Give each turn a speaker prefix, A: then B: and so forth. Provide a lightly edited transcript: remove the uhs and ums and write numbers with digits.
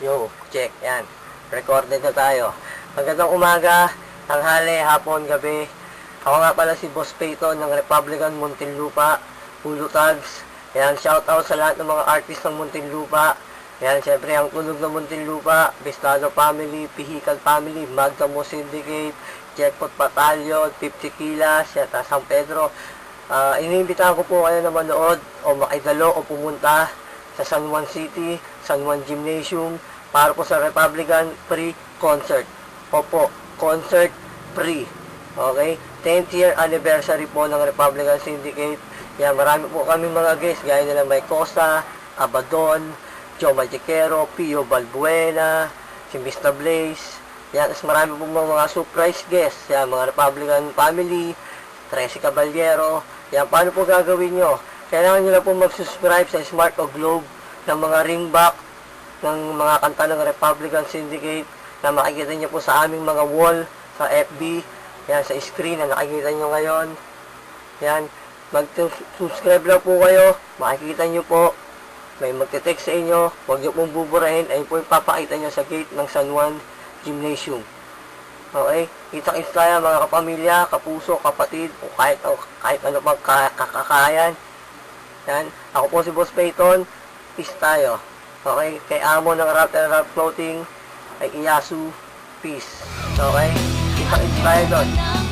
A: Yo, check. Yan. Recorded na tayo. Magandang umaga, tanghali, hapon, gabi. Ako nga pala si Boss Peyton ng Republican Muntinlupa, Pulo Tags. Yan, shout out sa lahat ng mga artist ng Muntinlupa. Yan, syempre ang tunog ng Muntinlupa, Bistado Family, Pihical Family, Magdamo Syndicate, Jackpot Battalion, 50 Kilas, yata San Pedro. Iniimbitahan ko po kayo na manood o makidalo o pumunta sa San Juan City, San Juan Gymnasium para po sa Republican Free Concert. Opo, concert free. Okay? 10th year anniversary po ng Republican Syndicate. Yan, marami po kami mga guests, gaya nila Mike Costa, Abadon, Joe Magiquero, Pio Balbuena, si Mr. Blaze. Yan, tapos marami po mga surprise guests. Yan, mga Republican family, Tracy Caballero. Yan, paano po gagawin nyo? Kailangan nyo na po mag-subscribe sa Smart o Globe ng mga ringback ng mga kanta ng Republican Syndicate na makikita nyo po sa aming mga wall sa FB. Yan, sa screen na nakikita nyo ngayon. Yan, mag-subscribe lang po kayo. Makikita nyo po. May magte-text sa inyo. Huwag nyo pong buburahin. Ayun po yung papakita nyo sa gate ng San Juan Gymnasium. Okay? Kita-kits tayo mga kapamilya, kapuso, kapatid, o kahit ano pang kakakayan. Yan. Ako po si Boss Peyton. Peace tayo. Okay? Kay amo ng Rap and Rap Clothing, ay Iyasu. Peace. Okay? Kita-kits tayo doon.